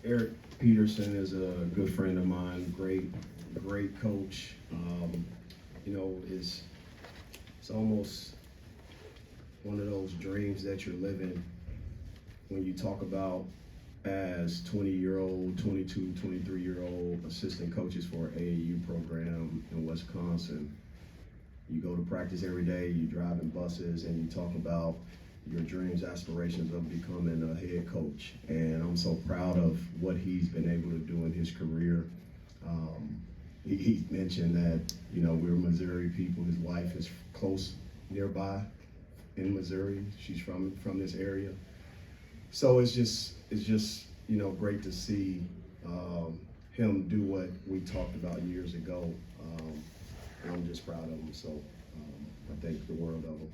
Eric Peterson is a good friend of mine, great coach. You know, it's almost one of those dreams that you're living when you talk about as 20-year-old, 22, 23-year-old assistant coaches for AAU program in Wisconsin. You go to practice every day, you drive in buses, and you talk about your dreams, aspirations of becoming a head coach. And I'm so proud of what he's been able to do in his career. He mentioned that, you know, we're Missouri people. His wife is close nearby in Missouri. She's from this area. So it's just you know, great to see him do what we talked about years ago. And I'm just proud of him. So I thank the world of him.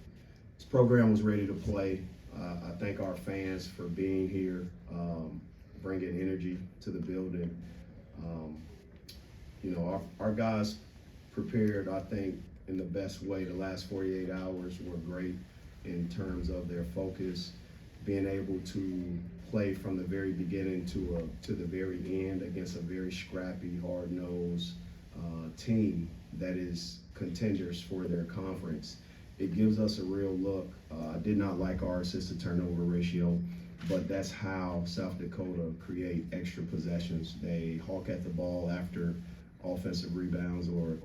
This program was ready to play. I thank our fans for being here, bringing energy to the building. You know, our guys prepared, I think, in the best way. The last 48 hours were great in terms of their focus, being able to play from the very beginning to the very end against a very scrappy, hard-nosed team that is contenders for their conference. It gives us a real look. I did not like our assist to turnover ratio, but that's how South Dakota create extra possessions. They hawk at the ball after offensive rebounds or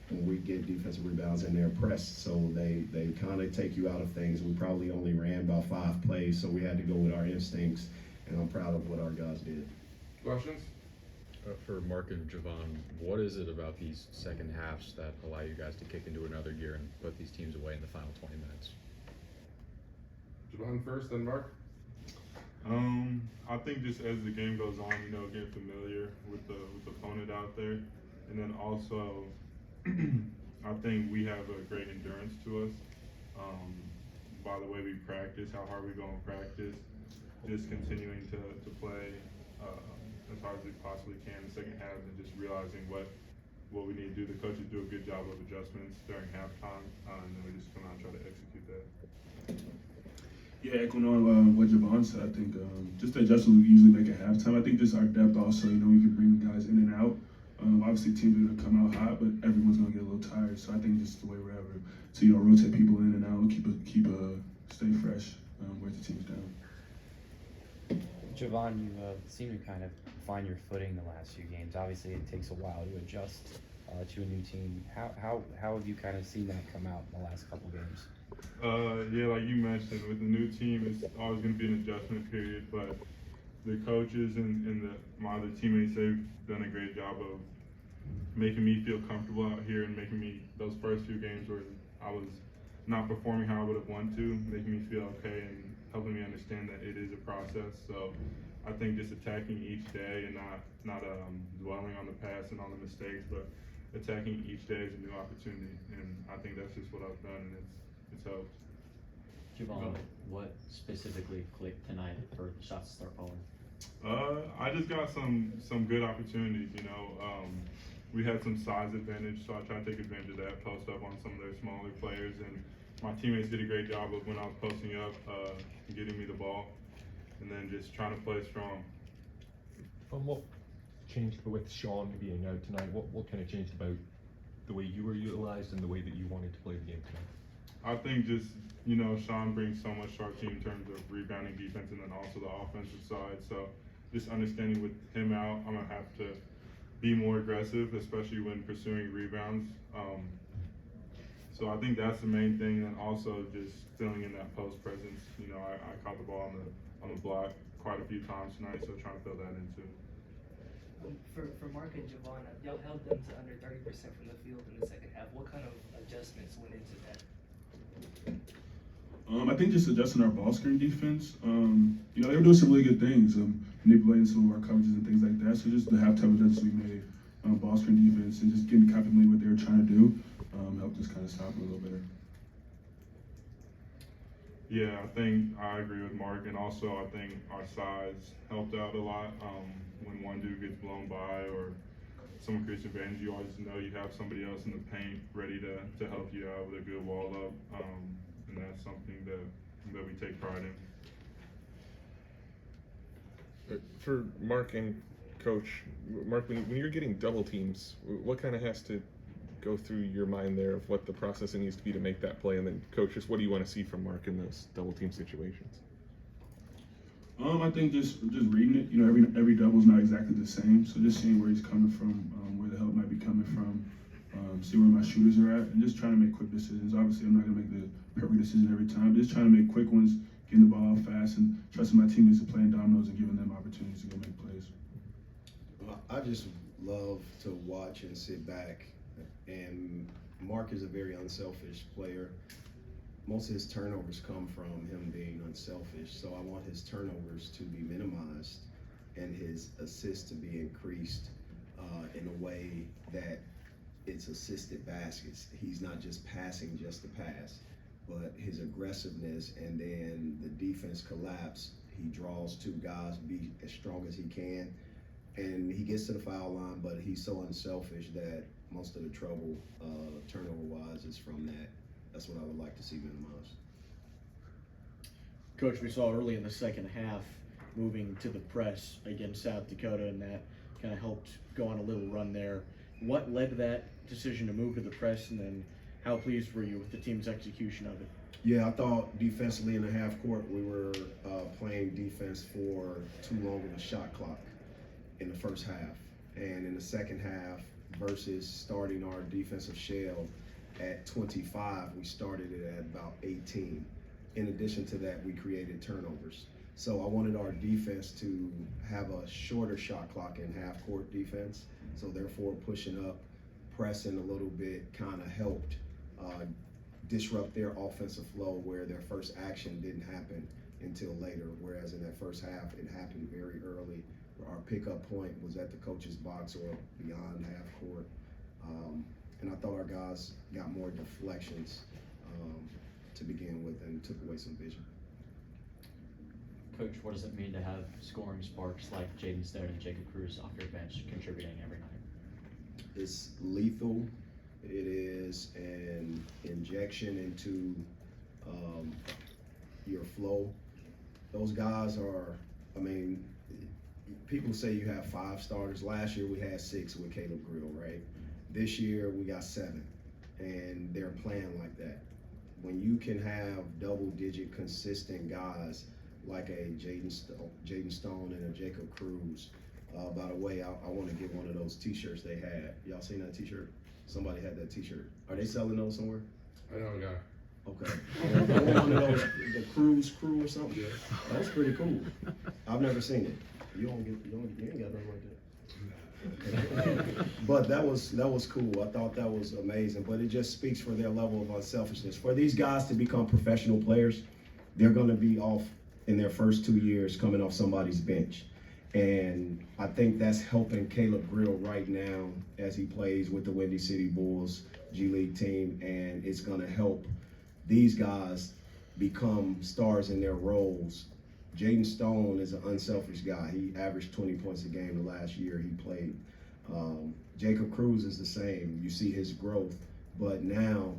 when we get defensive rebounds and they're pressed. So they kind of take you out of things. We probably only ran about 5 plays, so we had to go with our instincts, and I'm proud of what our guys did. Questions? For Mark and Javon, what is it about these second halves that allow you guys to kick into another gear and put these teams away in the final 20 minutes? Javon first, then Mark. I think just as the game goes on, you know, getting familiar with the opponent out there, and then also I think we have a great endurance to us. By the way we practice, how hard we go in practice, just continuing to play as hard as we possibly can in the second half, and just realizing what we need to do. The coaches do a good job of adjustments during halftime, and then we just come out and try to execute that. Yeah, echoing on what Javon said, I think just the adjustments we usually make at halftime. I think just our depth also, you know, we can bring guys in and out. Obviously teams are gonna come out hot, but everyone's gonna get a little tired. So I think just the way we're able to, you know, rotate people in and out, stay fresh, wear the teams down. Javon, you seem to kind of find your footing the last few games. Obviously, it takes a while to adjust to a new team. How have you kind of seen that come out in the last couple games? Yeah, like you mentioned, with the new team, it's always going to be an adjustment period, but the coaches and my other teammates, they've done a great job of making me feel comfortable out here and making me, those first few games where I was not performing how I would have wanted to, making me feel okay and helping me understand that it is a process. So I think just attacking each day and not dwelling on the past and on the mistakes, but attacking each day as a new opportunity. And I think that's just what I've done, and it's helped. Javon, what specifically clicked tonight for the shots to start falling? I just got some good opportunities, you know. We had some size advantage, so I tried to take advantage of that, post up on some of their smaller players, and my teammates did a great job of when I was posting up, getting me the ball, and then just trying to play strong. From what changed with Sean being out tonight, what kind of changed about the way you were utilized and the way that you wanted to play the game tonight? I think just, you know, Sean brings so much to our team in terms of rebounding defense and then also the offensive side. So just understanding with him out, I'm gonna have to be more aggressive, especially when pursuing rebounds. So I think that's the main thing, and also just filling in that post presence. You know, I caught the ball on the block quite a few times tonight, so trying to fill that in too. For Mark and Javon, y'all held them to under 30% from the field in the second half. What kind of adjustments went into that? I think just adjusting our ball screen defense. You know, they were doing some really good things, manipulating some of our coverages and things like that. So just the halftime adjustments we made, ball screen defense, and just getting confidently what they were trying to do, helped us kind of stop them a little better. Yeah, I think I agree with Mark, and also I think our size helped out a lot. When one dude gets blown by or someone creates advantage, you always know you have somebody else in the paint ready to help you out with a good wall up, and that's something that we take pride in. For Mark and Coach, Mark, when you're getting double teams, what kind of has to go through your mind there of what the processing needs to be to make that play? And then, Coach, just what do you want to see from Mark in those double team situations? I think just reading it. You know, every double's not exactly the same, so just seeing where he's coming from, where the help might be coming from, see where my shooters are at, and just trying to make quick decisions. Obviously, I'm not gonna make the perfect decision every time. Just trying to make quick ones, getting the ball out fast, and trusting my teammates to play in dominoes and giving them opportunities to go make plays. I just love to watch and sit back, and Mark is a very unselfish player. Most of his turnovers come from him being unselfish, so I want his turnovers to be minimized and his assists to be increased in a way that it's assisted baskets. He's not just passing just to pass, but his aggressiveness, and then the defense collapse. He draws two guys, be as strong as he can, and he gets to the foul line, but he's so unselfish that most of the trouble turnover-wise is from that. That's what I would like to see minimized. Coach, we saw early in the second half moving to the press against South Dakota, and that kind of helped go on a little run there. What led to that decision to move to the press, and then how pleased were you with the team's execution of it? Yeah, I thought defensively in the half court we were playing defense for too long of a shot clock in the first half. And in the second half, versus starting our defensive shell at 25, we started it at about 18. In addition to that, we created turnovers. So I wanted our defense to have a shorter shot clock in half court defense. So therefore pushing up, pressing a little bit kind of helped disrupt their offensive flow, where their first action didn't happen until later. Whereas in that first half, it happened very early. Our pickup point was at the coach's box or beyond half court. And I thought our guys got more deflections to begin with and took away some vision. Coach, what does it mean to have scoring sparks like Jaden Stone and Jacob Cruz off your bench contributing every night? It's lethal. It is an injection into your flow. Those guys are, I mean, people say you have 5 starters. Last year we had 6 with Caleb Grill, right? This year we got 7, and they're playing like that. When you can have double-digit consistent guys like a Jaden Stone and a Jacob Cruz. By the way, I want to get one of those T-shirts they had. Y'all seen that T-shirt? Somebody had that T-shirt. Are they selling those somewhere? I know a guy. Okay. I want one of those, the Cruise Crew or something. Yeah. That was pretty cool. I've never seen it. You ain't got nothing like that. But that was cool. I thought that was amazing. But it just speaks for their level of unselfishness. For these guys to become professional players, they're going to be off in their first 2 years coming off somebody's bench. And I think that's helping Caleb Grill right now as he plays with the Windy City Bulls G League team, and it's going to help these guys become stars in their roles. Jaden Stone is an unselfish guy. He averaged 20 points a game the last year he played. Jacob Cruz is the same. You see his growth, but now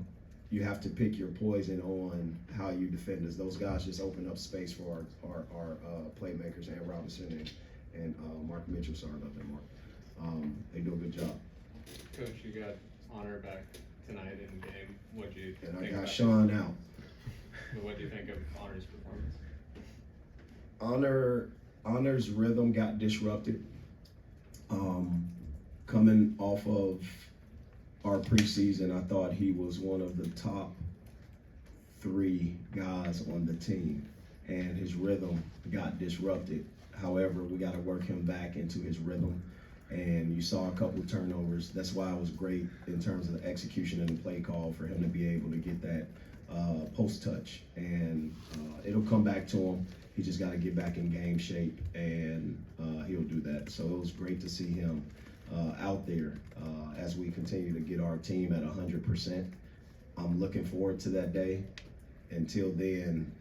you have to pick your poison on how you defend us. Those guys just open up space for our playmakers, and Robinson and Mark Mitchell. Sorry about that, Mark. They do a good job. Coach, you got Honor back tonight in the game. What do you think? And I got Sean out. What do you think of Honor's performance? Honor's rhythm got disrupted. Coming off of our preseason, I thought he was one of the top 3 guys on the team, and his rhythm got disrupted. However, we got to work him back into his rhythm, and you saw a couple of turnovers. That's why it was great in terms of the execution and the play call for him to be able to get that post touch, and it'll come back to him. He just got to get back in game shape, and he'll do that. So it was great to see him out there as we continue to get our team at 100%. I'm looking forward to that day. Until then,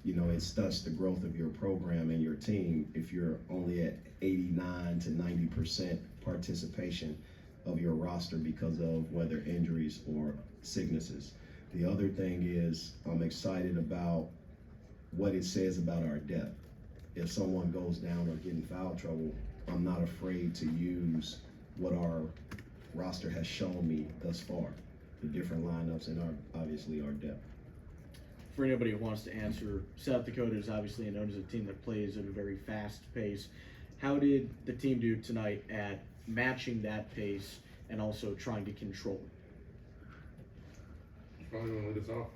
it stunts the growth of your program and your team if you're only at 89 to 90% participation of your roster because of whether injuries or sicknesses. The other thing is I'm excited about what it says about our depth. if someone goes down or get in foul trouble, I'm not afraid to use what our roster has shown me thus far, the different lineups and obviously our depth. For anybody who wants to answer, South Dakota is obviously known as a team that plays at a very fast pace. How did the team do tonight at matching that pace and also trying to control it? Probably gonna lead us off.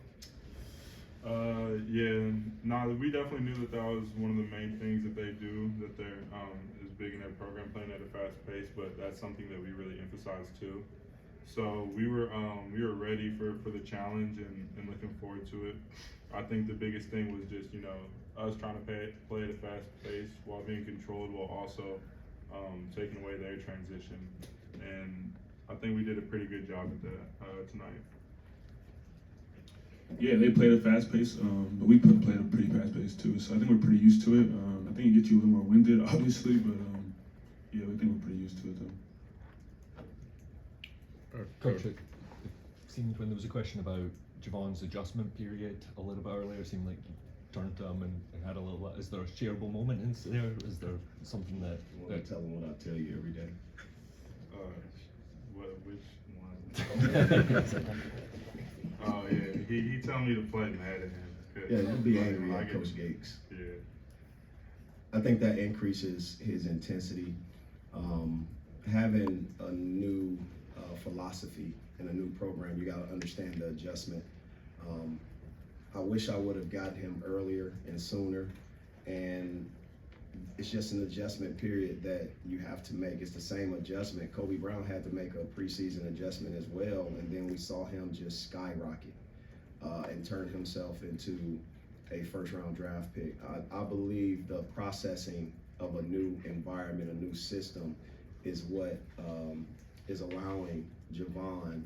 We definitely knew that was one of the main things that they do, that they're is big in their program, playing at a fast pace, but that's something that we really emphasize too. So we were ready for the challenge and looking forward to it. I think the biggest thing was just, us trying to play at a fast pace while being controlled, while also taking away their transition. And I think we did a pretty good job at that tonight. Yeah, they played at a fast pace, but we played at a pretty fast pace too. So I think we're pretty used to it. I think it gets you a little more winded, obviously, but yeah, we think we're pretty used to it though. Coach, it seemed when there was a question about Javon's adjustment period a little bit earlier, it seemed like you turned to him and had a little. Is there a shareable moment in there? Is there something that? I want to tell him what I tell you every day. Which one? Oh yeah, he told me to play Madden. Yeah, you'll be angry at Coach Gates. Yeah. I think that increases his intensity. Having a new philosophy and a new program, you got to understand the adjustment. I wish I would have gotten him earlier and sooner, and it's just an adjustment period that you have to make. It's the same adjustment. Kobe Brown had to make a preseason adjustment as well, and then we saw him just skyrocket and turn himself into a first-round draft pick. I believe the processing of a new environment, a new system, is what is allowing Javon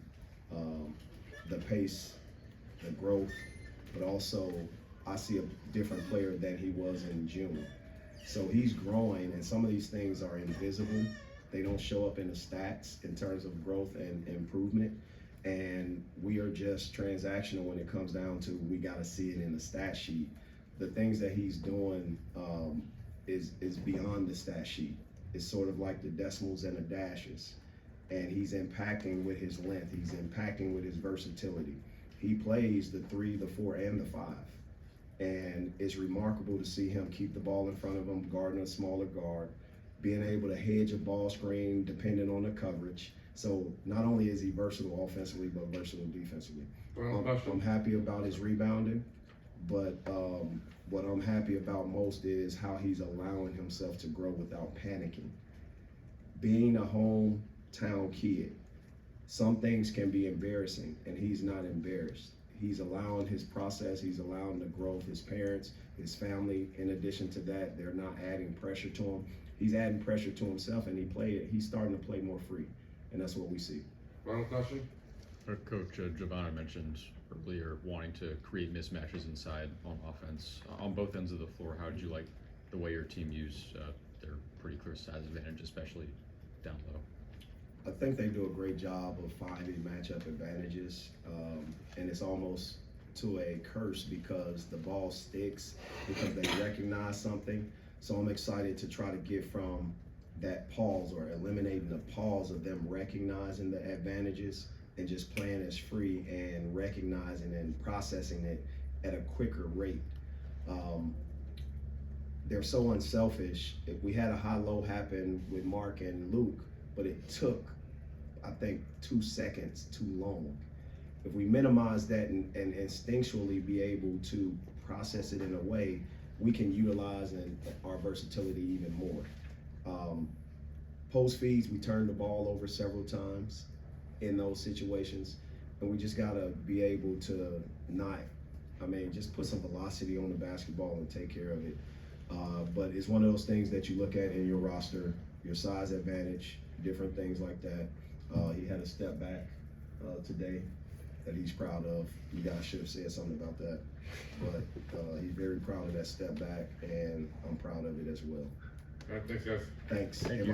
the pace, the growth, but also I see a different player than he was in June. So he's growing, and some of these things are invisible. They don't show up in the stats in terms of growth and improvement. And we are just transactional when it comes down to we got to see it in the stat sheet. The things that he's doing is beyond the stat sheet. It's sort of like the decimals and the dashes. And he's impacting with his length. He's impacting with his versatility. He plays the 3, the 4, and the 5. And it's remarkable to see him keep the ball in front of him, guarding a smaller guard, being able to hedge a ball screen depending on the coverage. So not only is he versatile offensively, but versatile defensively. I'm happy about his rebounding, but what I'm happy about most is how he's allowing himself to grow without panicking. Being a hometown kid, some things can be embarrassing, and he's not embarrassed. He's allowing his process, he's allowing the growth. His parents, his family, in addition to that, they're not adding pressure to him. He's adding pressure to himself, and he's starting to play more free, and that's what we see. Final question? Coach Javon mentioned earlier wanting to create mismatches inside on offense. On both ends of the floor, how did you like the way your team used their pretty clear size advantage, especially down low? I think they do a great job of finding matchup advantages, and it's almost to a curse because the ball sticks because they recognize something. So I'm excited to try to get from that pause or eliminating the pause of them recognizing the advantages and just playing as free and recognizing and processing it at a quicker rate. They're so unselfish. If we had a high-low happen with Mark and Luke, but it took, I think, 2 seconds too long. If we minimize that and instinctually be able to process it in a way, we can utilize our versatility even more. Post feeds, we turned the ball over several times in those situations, and we just gotta be able to just put some velocity on the basketball and take care of it. But it's one of those things that you look at in your roster, your size advantage, different things like that. He had a step back today that he's proud of. You guys should have said something about that. But he's very proud of that step back, and I'm proud of it as well. All right, thanks, guys. Thanks. Thank you.